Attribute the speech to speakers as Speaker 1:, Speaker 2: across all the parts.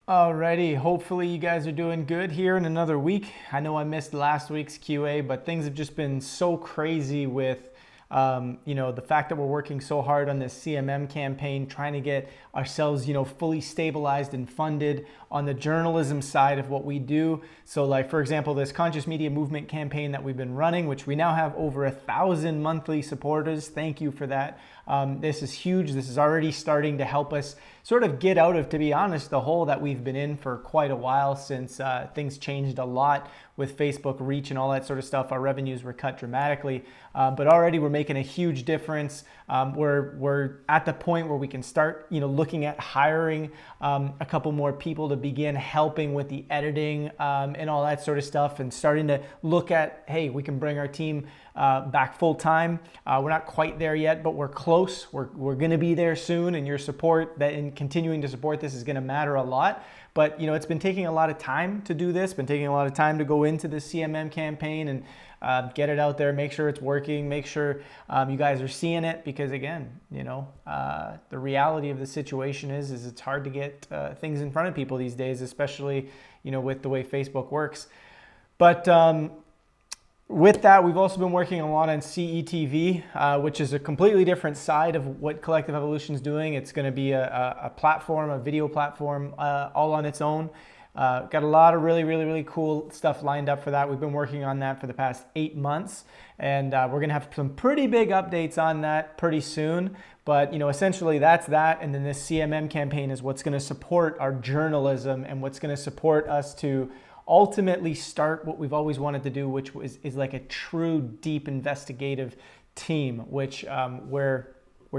Speaker 1: Alrighty, hopefully you guys are doing good here in another week. I know I missed last week's QA, but things have just been so crazy with the fact that we're working so hard on this CMM campaign, trying to get ourselves, fully stabilized and funded on the journalism side of what we do. So like, for example, this conscious media movement campaign that we've been running, which we now have over 1,000 monthly supporters. Thank you for that. This is huge. This is already starting to help us sort of get out of, to be honest, the hole that we've been in for quite a while since things changed a lot with Facebook reach and all that sort of stuff. Our revenues were cut dramatically, but already we're making a huge difference. We're at the point where we can start, looking at hiring a couple more people to begin helping with the editing and all that sort of stuff, and starting to look at, hey, we can bring our team back full time. We're not quite there yet, but we're close. We're going to be there soon, and your support and continuing to support this is going to matter a lot. But it's been taking a lot of time to do this, been taking a lot of time to go into the CMM campaign and get it out there, make sure it's working, make sure you guys are seeing it, because again, the reality of the situation is it's hard to get things in front of people these days, especially with the way Facebook works. But with that, we've also been working a lot on CETV, which is a completely different side of what Collective Evolution is doing. It's going to be a platform, a video platform, all on its own. Got a lot of really cool stuff lined up for that. We've been working on that for the past 8 months, and we're going to have some pretty big updates on that pretty soon. But essentially that's that, and then this CMM campaign is what's going to support our journalism and what's going to support us to ultimately start what we've always wanted to do, which is like a true deep investigative team, which we're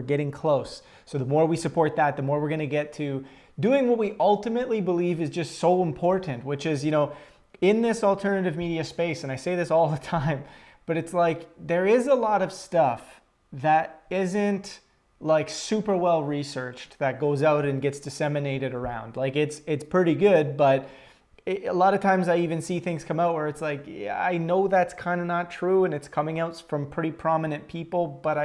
Speaker 1: getting close. So the more we support that, the more we're going to get to doing what we ultimately believe is just so important, which is, in this alternative media space, and I say this all the time, but it's like there is a lot of stuff that isn't like super well researched that goes out and gets disseminated around. Like it's pretty good, but a lot of times I even see things come out where it's like, yeah, I know that's kind of not true, and it's coming out from pretty prominent people, but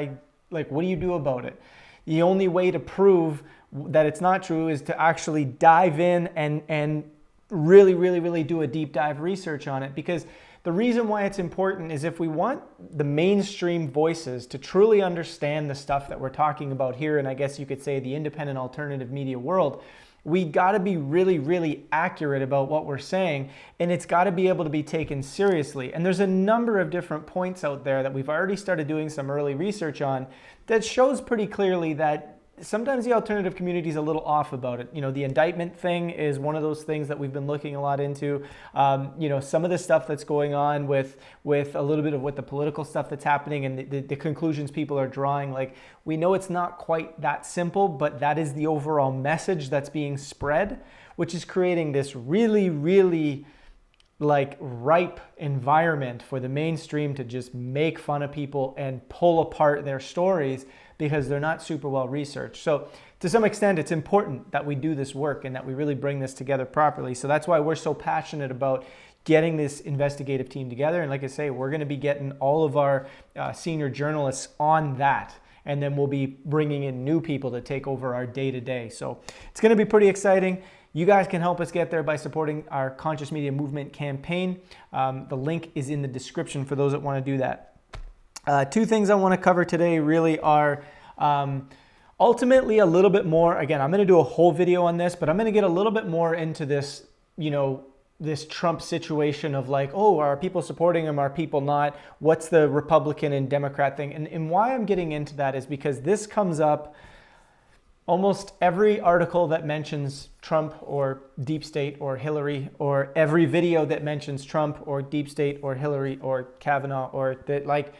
Speaker 1: what do you do about it? The only way to prove that it's not true is to actually dive in and really do a deep dive research on it. Because the reason why it's important is if we want the mainstream voices to truly understand the stuff that we're talking about here, and I guess you could say the independent alternative media world, we got to be really accurate about what we're saying, and it's got to be able to be taken seriously. And there's a number of different points out there that we've already started doing some early research on that shows pretty clearly that sometimes the alternative community is a little off about it. The indictment thing is one of those things that we've been looking a lot into. Some of the stuff that's going on with a little bit of what the political stuff that's happening and the conclusions people are drawing. Like, we know it's not quite that simple, but that is the overall message that's being spread, which is creating this really like ripe environment for the mainstream to just make fun of people and pull apart their stories because they're not super well researched. So to some extent, it's important that we do this work and that we really bring this together properly. So that's why we're so passionate about getting this investigative team together. And like I say, we're going to be getting all of our senior journalists on that. And then we'll be bringing in new people to take over our day-to-day. So it's going to be pretty exciting. You guys can help us get there by supporting our Conscious Media Movement campaign. The link is in the description for those that want to do that. Two things I want to cover today really are ultimately a little bit more. Again, I'm going to do a whole video on this, but I'm going to get a little bit more into this, this Trump situation of like, oh, are people supporting him? Are people not? What's the Republican and Democrat thing? And why I'm getting into that is because this comes up almost every article that mentions Trump or deep state or Hillary, or every video that mentions Trump or deep state or Hillary or Kavanaugh, or that, like,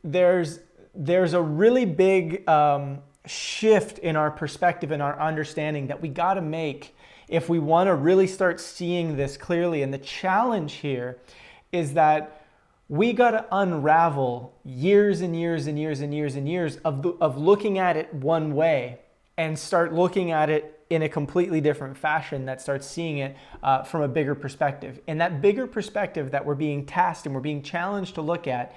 Speaker 1: there's a really big shift in our perspective and our understanding that we got to make if we want to really start seeing this clearly. And the challenge here is that we got to unravel years and years of looking at it one way and start looking at it in a completely different fashion that starts seeing it from a bigger perspective. And that bigger perspective that we're being tasked and we're being challenged to look at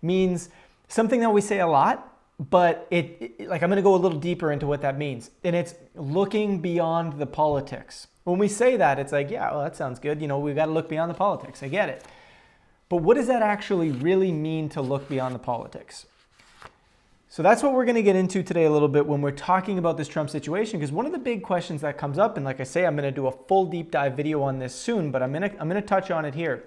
Speaker 1: means something that we say a lot, But like, I'm going to go a little deeper into what that means. And it's looking beyond the politics. When we say that, it's like, yeah, well, that sounds good. We've got to look beyond the politics. I get it. But what does that actually really mean to look beyond the politics? So that's what we're going to get into today a little bit when we're talking about this Trump situation, because one of the big questions that comes up, and like I say, I'm going to do a full deep dive video on this soon, but I'm going to touch on it here,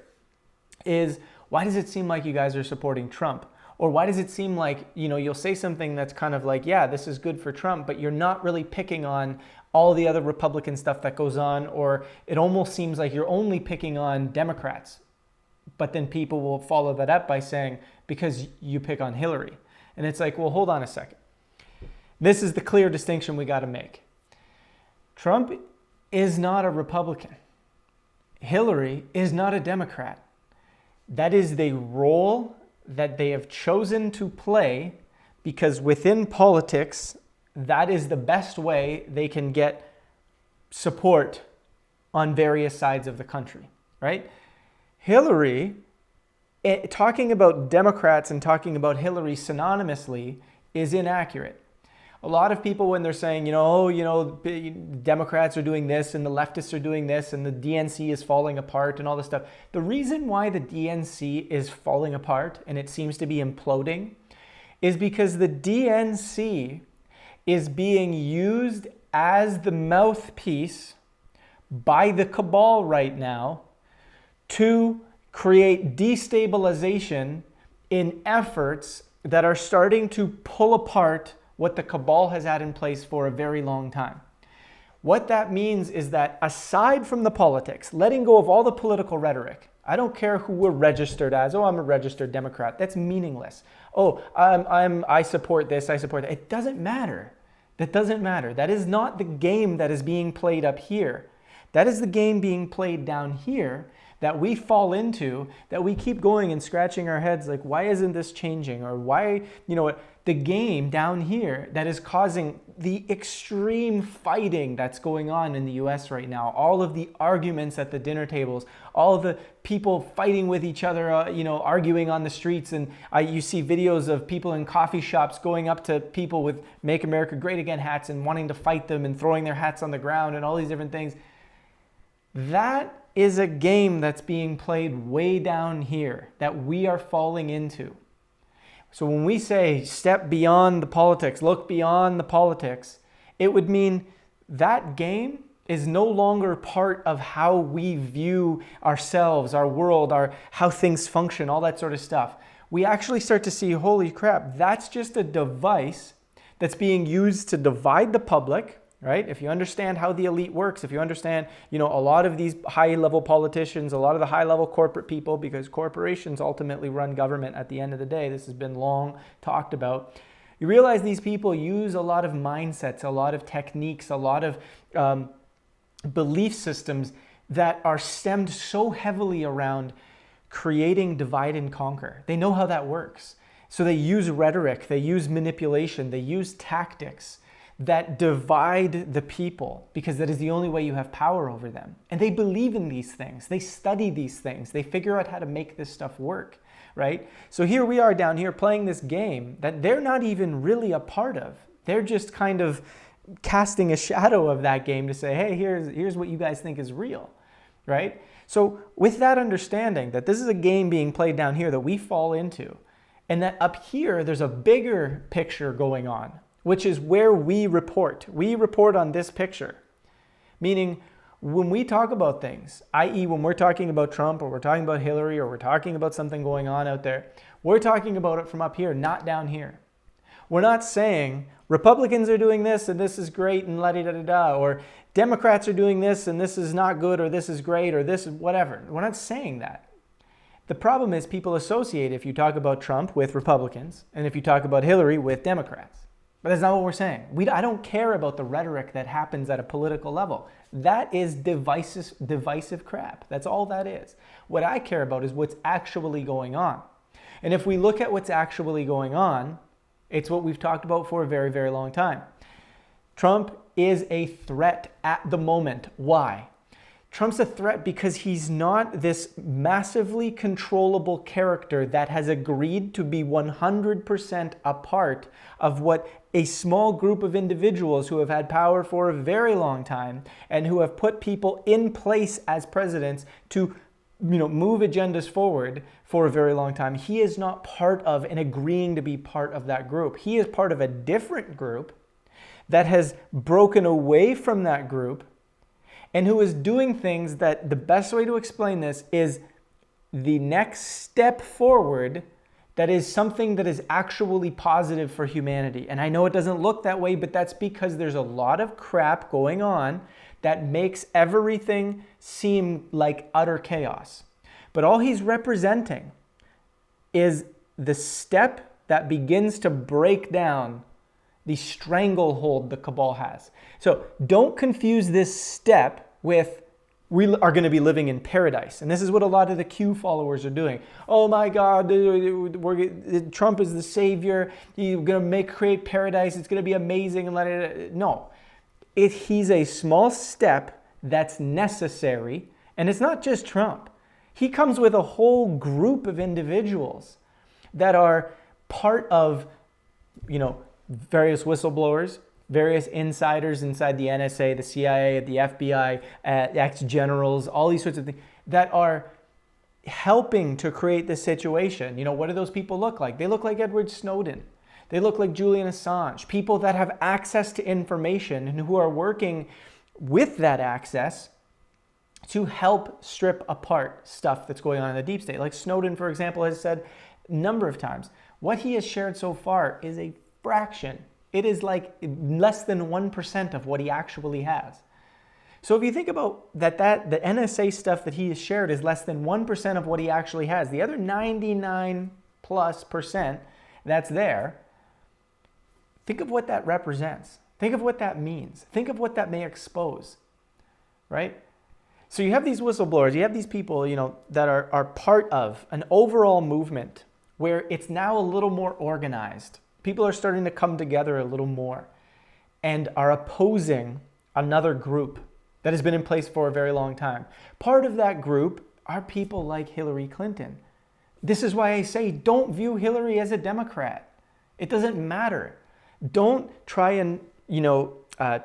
Speaker 1: is why does it seem like you guys are supporting Trump? Or why does it seem like, you'll say something that's kind of like, yeah, this is good for Trump, but you're not really picking on all the other Republican stuff that goes on, or it almost seems like you're only picking on Democrats. But then people will follow that up by saying, because you pick on Hillary. And it's like, well, hold on a second. This is the clear distinction we got to make. Trump is not a Republican. Hillary is not a Democrat. That is the role that they have chosen to play, because within politics, that is the best way they can get support on various sides of the country, right? Hillary, talking about Democrats and talking about Hillary synonymously is inaccurate. A lot of people, when they're saying, Democrats are doing this and the leftists are doing this and the DNC is falling apart and all this stuff. The reason why the DNC is falling apart and it seems to be imploding is because the DNC is being used as the mouthpiece by the cabal right now to create destabilization in efforts that are starting to pull apart what the cabal has had in place for a very long time. What that means is that aside from the politics, letting go of all the political rhetoric, I don't care who we're registered as. Oh, I'm a registered Democrat. That's meaningless. Oh, I support this, I support that. It doesn't matter. That doesn't matter. That is not the game that is being played up here. That is the game being played down here that we fall into, that we keep going and scratching our heads like, why isn't this changing? Or why, the game down here that is causing the extreme fighting that's going on in the US right now, all of the arguments at the dinner tables, all of the people fighting with each other, arguing on the streets. And you see videos of people in coffee shops going up to people with Make America Great Again hats and wanting to fight them and throwing their hats on the ground and all these different things. That is a game that's being played way down here that we are falling into. So when we say step beyond the politics, look beyond the politics, it would mean that game is no longer part of how we view ourselves, our world, how things function, all that sort of stuff. We actually start to see, holy crap, that's just a device that's being used to divide the public, right? If you understand how the elite works, if you understand, a lot of these high-level politicians, a lot of the high-level corporate people, because corporations ultimately run government at the end of the day, this has been long talked about, you realize these people use a lot of mindsets, a lot of techniques, a lot of belief systems that are stemmed so heavily around creating divide and conquer. They know how that works. So they use rhetoric, they use manipulation, they use tactics that divide the people, because that is the only way you have power over them. And they believe in these things. They study these things. They figure out how to make this stuff work, right? So here we are down here playing this game that they're not even really a part of. They're just kind of casting a shadow of that game to say, hey, here's what you guys think is real, right? So with that understanding that this is a game being played down here that we fall into, and that up here there's a bigger picture going on, which is where we report. We report on this picture. Meaning, when we talk about things, i.e. when we're talking about Trump or we're talking about Hillary or we're talking about something going on out there, we're talking about it from up here, not down here. We're not saying Republicans are doing this and this is great and la-di-da-da-da, or Democrats are doing this and this is not good, or this is great, or this is whatever. We're not saying that. The problem is people associate if you talk about Trump with Republicans and if you talk about Hillary with Democrats. But that's not what we're saying. I don't care about the rhetoric that happens at a political level. That is divisive crap. That's all that is. What I care about is what's actually going on. And if we look at what's actually going on, it's what we've talked about for a very, very long time. Trump is a threat at the moment. Why? Trump's a threat because he's not this massively controllable character that has agreed to be 100% a part of what a small group of individuals who have had power for a very long time and who have put people in place as presidents to move agendas forward for a very long time. He is not part of and agreeing to be part of that group. He is part of a different group that has broken away from that group and who is doing things that the best way to explain this is the next step forward that is something that is actually positive for humanity. And I know it doesn't look that way, but that's because there's a lot of crap going on that makes everything seem like utter chaos. But all he's representing is the step that begins to break down the stranglehold the cabal has. So don't confuse this step with we are going to be living in paradise. And this is what a lot of the Q followers are doing. Oh my God, Trump is the savior. He's going to create paradise. It's going to be amazing. And no, he's a small step that's necessary. And it's not just Trump. He comes with a whole group of individuals that are part of, various whistleblowers, various insiders inside the NSA, the CIA, the FBI, ex-generals, all these sorts of things that are helping to create this situation. What do those people look like? They look like Edward Snowden. They look like Julian Assange, people that have access to information and who are working with that access to help strip apart stuff that's going on in the deep state. Like Snowden, for example, has said a number of times, what he has shared so far is a fraction. It is like less than 1% of what he actually has. So if you think about that the NSA stuff that he has shared is less than 1% of what he actually has. The other 99+% that's there, think of what that represents. Think of what that means. Think of what that may expose, right? So you have these whistleblowers, you have these people, that are part of an overall movement where it's now a little more organized. People are starting to come together a little more and are opposing another group that has been in place for a very long time. Part of that group are people like Hillary Clinton. This is why I say don't view Hillary as a Democrat. It doesn't matter. Don't try and,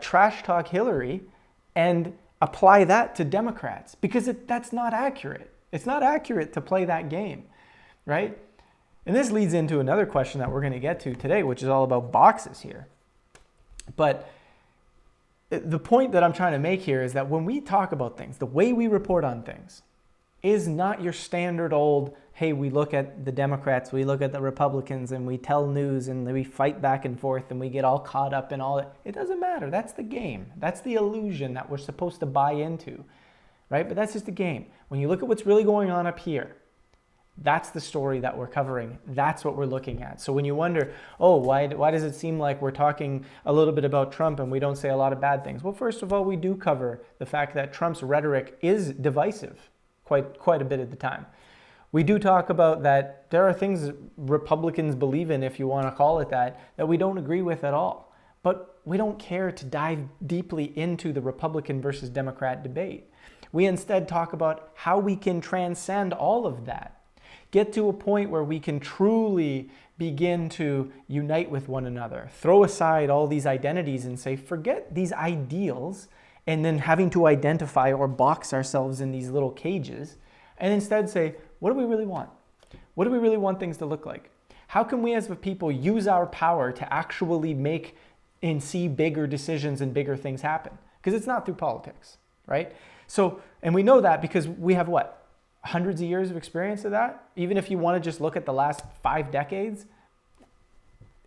Speaker 1: trash talk Hillary and apply that to Democrats because that's not accurate. It's not accurate to play that game, right? And this leads into another question that we're going to get to today, which is all about boxes here. But the point that I'm trying to make here is that when we talk about things, the way we report on things is not your standard old, hey, we look at the Democrats, we look at the Republicans, and we tell news, and we fight back and forth, and we get all caught up in all that. It doesn't matter. That's the game. That's the illusion that we're supposed to buy into, right? But that's just the game. When you look at what's really going on up here, that's the story that we're covering. That's what we're looking at. So when you wonder, why does it seem like we're talking a little bit about Trump and we don't say a lot of bad things? Well, first of all, we do cover the fact that Trump's rhetoric is divisive quite a bit of the time. We do talk about that there are things Republicans believe in, if you want to call it that we don't agree with at all. But we don't care to dive deeply into the Republican versus Democrat debate. We instead talk about how we can transcend all of that. Get to a point where we can truly begin to unite with one another. Throw aside all these identities and say, forget these ideals and then having to identify or box ourselves in these little cages and instead say, what do we really want? What do we really want things to look like? How can we as a people use our power to actually make and see bigger decisions and bigger things happen? Because it's not through politics, right? So, and we know that because we have what? Hundreds of years of experience of that. Even if you want to just look at the last 5 decades,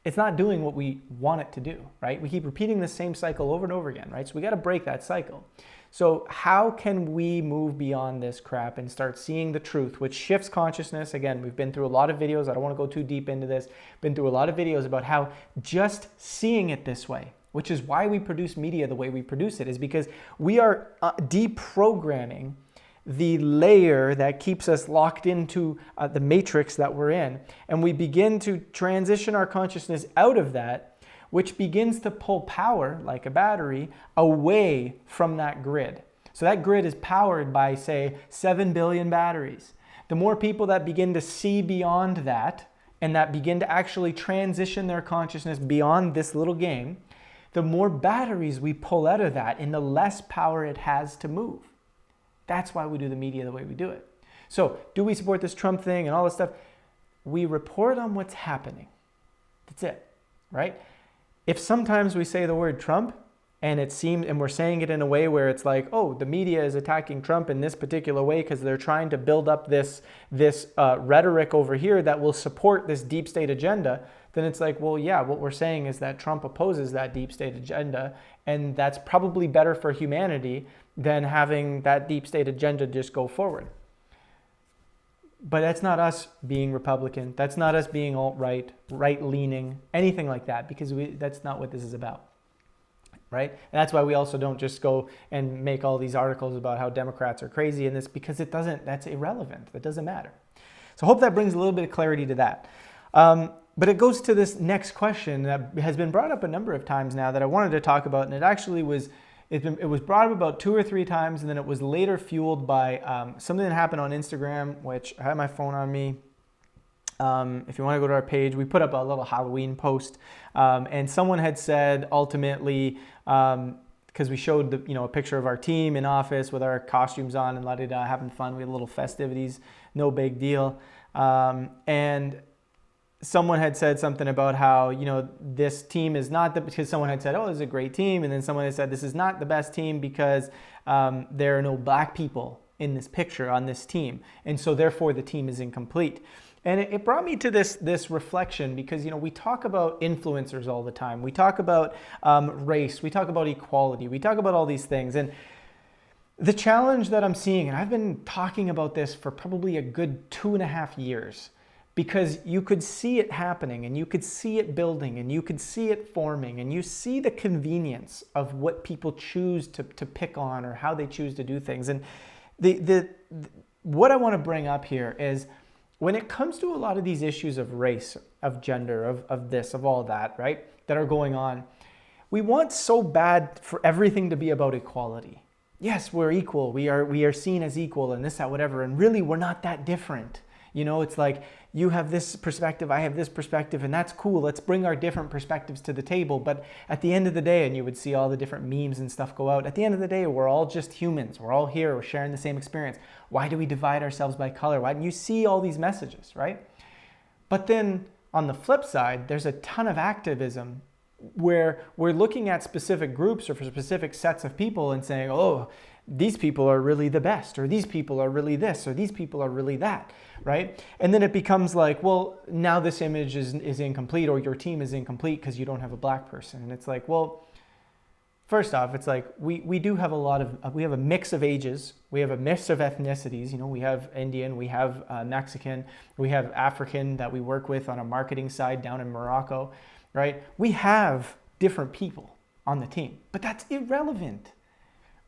Speaker 1: it's not doing what we want it to do, right? We keep repeating the same cycle over and over again, right? So we got to break that cycle. So how can we move beyond this crap and start seeing the truth, which shifts consciousness? Again, we've been through a lot of videos. I don't want to go too deep into this. Been through a lot of videos about how just seeing it this way, which is why we produce media the way we produce it, is because we are deprogramming the layer that keeps us locked into the matrix that we're in. And we begin to transition our consciousness out of that, which begins to pull power, like a battery, away from that grid. So that grid is powered by, say, 7 billion batteries. The more people that begin to see beyond that and that begin to actually transition their consciousness beyond this little game, the more batteries we pull out of that and the less power it has to move. That's why we do the media the way we do it. So do we support this Trump thing and all this stuff? We report on what's happening. That's it, right? If sometimes we say the word Trump and we're saying it in a way where it's like, oh, the media is attacking Trump in this particular way because they're trying to build up this rhetoric over here that will support this deep state agenda, then it's like, well, yeah, what we're saying is that Trump opposes that deep state agenda, and that's probably better for humanity than having that deep state agenda just go forward. But that's not us being Republican. That's not us being alt-right, right-leaning, anything like that, because that's not what this is about, right? And that's why we also don't just go and make all these articles about how Democrats are crazy in this, because that's irrelevant. That doesn't matter. So I hope that brings a little bit of clarity to that. But it goes to this next question that has been brought up a number of times now that I wanted to talk about, and it actually was brought up about 2 or 3 times, and then it was later fueled by something that happened on Instagram, which I had my phone on me. If you want to go to our page, we put up a little Halloween post, and someone had said ultimately, because we showed a picture of our team in office with our costumes on and la-di-da, having fun. We had little festivities, no big deal, and someone had said something about how, this team is not because someone had said, oh, this is a great team. And then someone had said, this is not the best team because there are no black people in this picture on this team. And so therefore the team is incomplete. And it brought me to this reflection because, we talk about influencers all the time. We talk about race. We talk about equality. We talk about all these things. And the challenge that I'm seeing, and I've been talking about this for probably a good 2.5 years, because you could see it happening and you could see it building and you could see it forming and you see the convenience of what people choose to pick on or how they choose to do things. And what I want to bring up here is when it comes to a lot of these issues of race, of gender, of this, of all that, right, that are going on, we want so bad for everything to be about equality. Yes, we're equal. We are seen as equal and this, that, whatever. And really, we're not that different. It's like you have this perspective, I have this perspective, and that's cool. Let's bring our different perspectives to the table. But at the end of the day, and you would see all the different memes and stuff go out, at the end of the day, we're all just humans. We're all here. We're sharing the same experience. Why do we divide ourselves by color? Why don't you see all these messages, right? But then on the flip side, there's a ton of activism where we're looking at specific groups or for specific sets of people and saying, oh, these people are really the best, or these people are really this, or these people are really that, right? And then it becomes like, well, now this image is incomplete, or your team is incomplete because you don't have a black person. And it's like, well, first off, it's like we do have we have a mix of ages, we have a mix of ethnicities. We have Indian, we have Mexican, we have African that we work with on a marketing side down in Morocco, right? We have different people on the team, but that's irrelevant.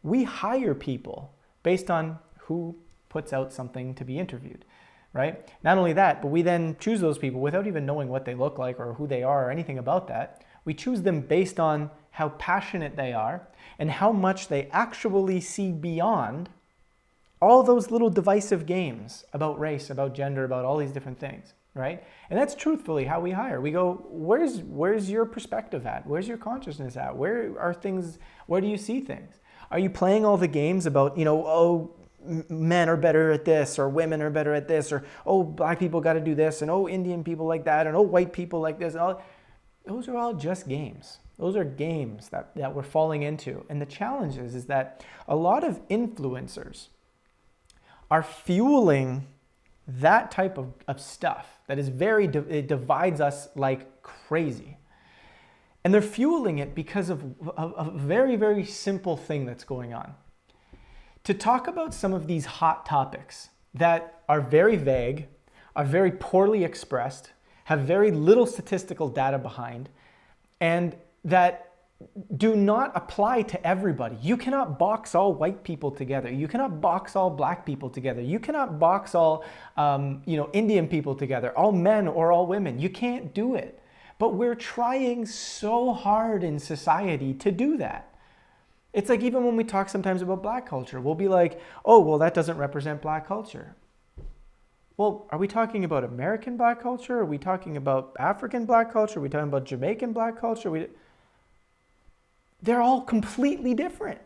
Speaker 1: We hire people based on who puts out something to be interviewed, right? Not only that, but we then choose those people without even knowing what they look like or who they are or anything about that. We choose them based on how passionate they are and how much they actually see beyond all those little divisive games about race, about gender, about all these different things, right? And that's truthfully how we hire. We go, where's your perspective at? Where's your consciousness at? Where do you see things? Are you playing all the games about, men are better at this, or women are better at this, or, oh, black people got to do this, and, oh, Indian people like that, and, oh, white people like this. And all. Those are all just games. Those are games that we're falling into. And the challenge is that a lot of influencers are fueling that type of stuff that is it divides us like crazy. And they're fueling it because of a very, very simple thing that's going on. To talk about some of these hot topics that are very vague, are very poorly expressed, have very little statistical data behind, and that do not apply to everybody. You cannot box all white people together. You cannot box all black people together. You cannot box all Indian people together, all men or all women. You can't do it. But we're trying so hard in society to do that. It's like even when we talk sometimes about black culture, we'll be like, oh, well, that doesn't represent black culture. Well, are we talking about American black culture? Are we talking about African black culture? Are we talking about Jamaican black culture? They're all completely different.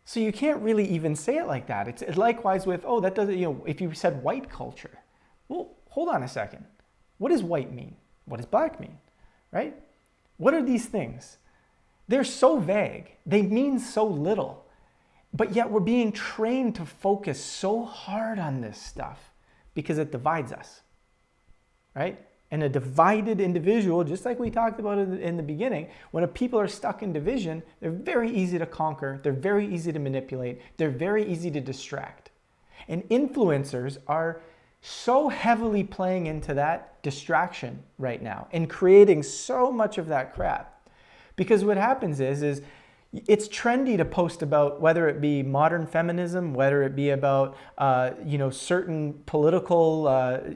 Speaker 1: So you can't really even say it like that. It's likewise with, oh, that doesn't, if you said white culture, well, hold on a second. What does white mean? What does black mean, right? What are these things? They're so vague. They mean so little. But yet we're being trained to focus so hard on this stuff because it divides us, right? And a divided individual, just like we talked about in the beginning, when people are stuck in division, they're very easy to conquer, they're very easy to manipulate, they're very easy to distract. And influencers are so heavily playing into that distraction right now and creating so much of that crap. Because what happens is it's trendy to post about whether it be modern feminism, whether it be about certain political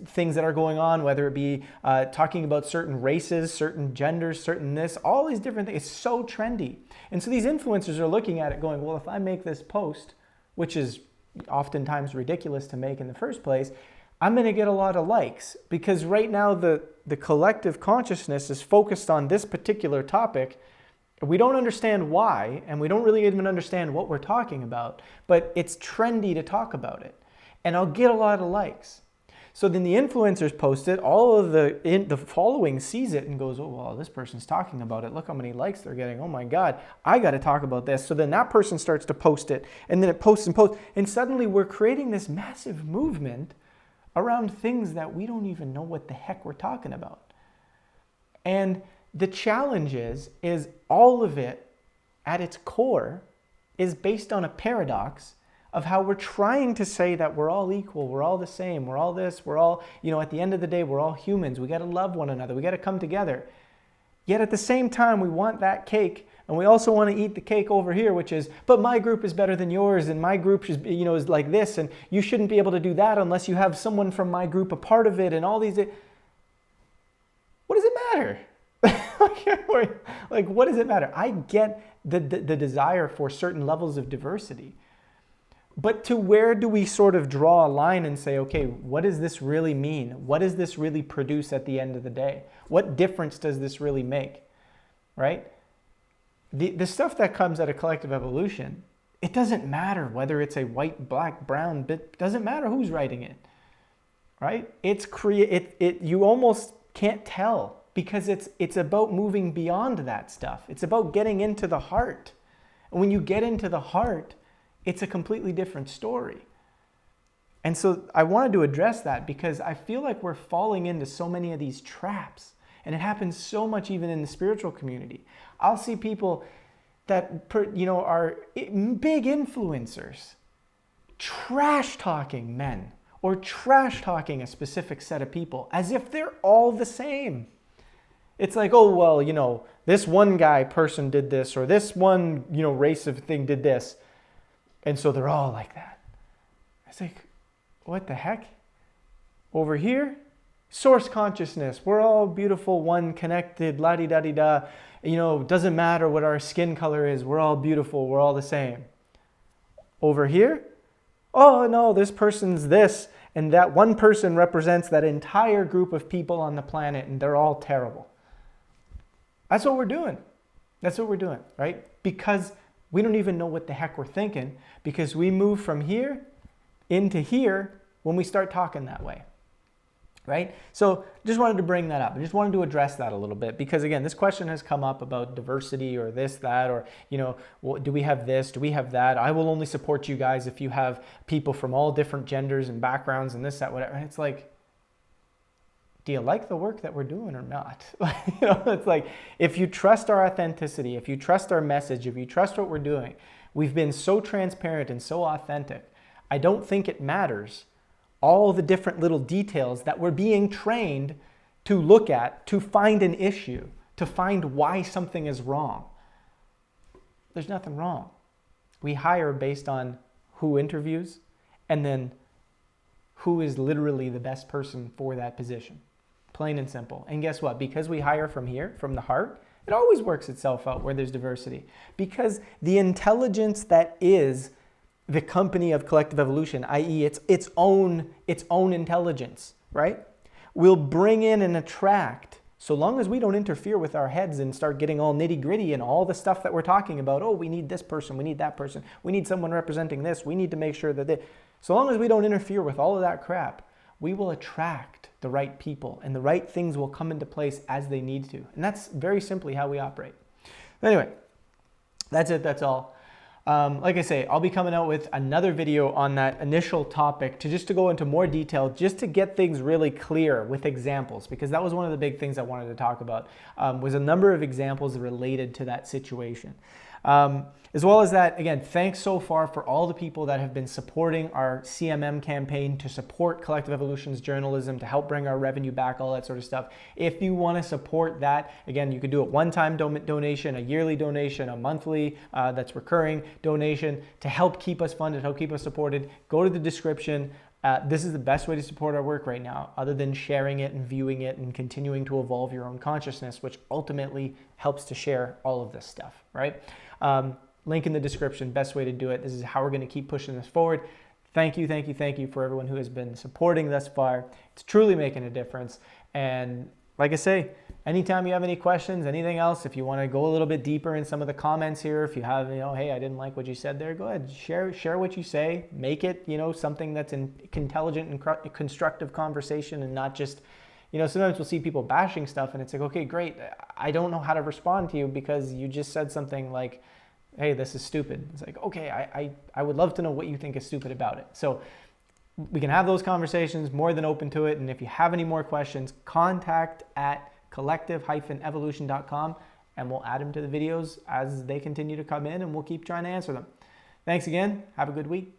Speaker 1: things that are going on, whether it be talking about certain races, certain genders, certain this, all these different things. It's so trendy. And so these influencers are looking at it going, well, if I make this post, which is oftentimes ridiculous to make in the first place, I'm going to get a lot of likes because right now the collective consciousness is focused on this particular topic. We don't understand why, and we don't really even understand what we're talking about, but it's trendy to talk about it. And I'll get a lot of likes. So then the influencers post it, all of the following sees it and goes, oh, well, this person's talking about it. Look how many likes they're getting. Oh my God, I got to talk about this. So then that person starts to post it, and then it posts and posts. And suddenly we're creating this massive movement around things that we don't even know what the heck we're talking about. And the challenge is all of it at its core is based on a paradox of how we're trying to say that we're all equal, we're all the same, we're all this, we're all, at the end of the day, we're all humans. We got to love one another. We got to come together. Yet at the same time, we want that cake, and we also want to eat the cake over here, which is, but my group is better than yours, and my group is, is like this, and you shouldn't be able to do that unless you have someone from my group a part of it, and all these. What does it matter? Like, what does it matter? I get the desire for certain levels of diversity. But to where do we sort of draw a line and say, okay, what does this really mean? What does this really produce at the end of the day? What difference does this really make? Right? The stuff that comes out of collective evolution, it doesn't matter whether it's a white, black, brown, it doesn't matter who's writing it. Right? You almost can't tell. Because it's about moving beyond that stuff. It's about getting into the heart. And when you get into the heart, it's a completely different story. And so I wanted to address that because I feel like we're falling into so many of these traps. And it happens so much even in the spiritual community. I'll see people that are big influencers trash talking men or trash talking a specific set of people as if they're all the same. It's like, oh, well, this one person did this, or this one, race of thing did this. And so they're all like that. It's like, what the heck? Over here, source consciousness. We're all beautiful, one, connected, la-di-da-di-da. Doesn't matter what our skin color is. We're all beautiful. We're all the same. Over here, oh, no, this person's this. And that one person represents that entire group of people on the planet, and they're all terrible. That's what we're doing. That's what we're doing, right? Because we don't even know what the heck we're thinking because we move from here into here when we start talking that way, right? So just wanted to bring that up. I just wanted to address that a little bit because, again, this question has come up about diversity or this, that, or, do we have this? Do we have that? I will only support you guys if you have people from all different genders and backgrounds and this, that, whatever. And it's like, do you like the work that we're doing or not? It's like, if you trust our authenticity, if you trust our message, if you trust what we're doing, we've been so transparent and so authentic. I don't think it matters all the different little details that we're being trained to look at, to find an issue, to find why something is wrong. There's nothing wrong. We hire based on who interviews and then who is literally the best person for that position. Plain and simple. And guess what? Because we hire from here, from the heart, It always works itself out where there's diversity, because the intelligence that is the company of collective evolution, i.e. its own intelligence, right, will bring in and attract, so long as we don't interfere with our heads and start getting all nitty gritty and all the stuff that we're talking about. Oh, we need this person, we need that person, we need someone representing this, we need to make sure that so long as we don't interfere with all of that crap, we will attract the right people and the right things will come into place as they need to. And that's very simply how we operate. Anyway, that's it, that's all. Like I say, I'll be coming out with another video on that initial topic to go into more detail, just to get things really clear with examples, because that was one of the big things I wanted to talk about, was a number of examples related to that situation. As well as that, again, thanks so far for all the people that have been supporting our CMM campaign to support Collective Evolution's journalism, to help bring our revenue back, all that sort of stuff. If you want to support that, again, you could do a one-time donation, a yearly donation, a monthly that's recurring donation to help keep us funded, help keep us supported. Go to the description. This is the best way to support our work right now, other than sharing it and viewing it and continuing to evolve your own consciousness, which ultimately helps to share all of this stuff, right? Link in the description, best way to do it. This is how we're going to keep pushing this forward. Thank you, thank you, thank you for everyone who has been supporting thus far. It's truly making a difference. And like I say, anytime you have any questions, anything else, if you want to go a little bit deeper in some of the comments here, if you have, hey, I didn't like what you said there, go ahead, share what you say, make it, something that's an intelligent and constructive conversation, and not just, sometimes we'll see people bashing stuff and it's like, okay, great. I don't know how to respond to you because you just said something like, hey, this is stupid. It's like, okay, I would love to know what you think is stupid about it. So we can have those conversations, more than open to it. And if you have any more questions, contact at collective-evolution.com and we'll add them to the videos as they continue to come in, and we'll keep trying to answer them. Thanks again. Have a good week.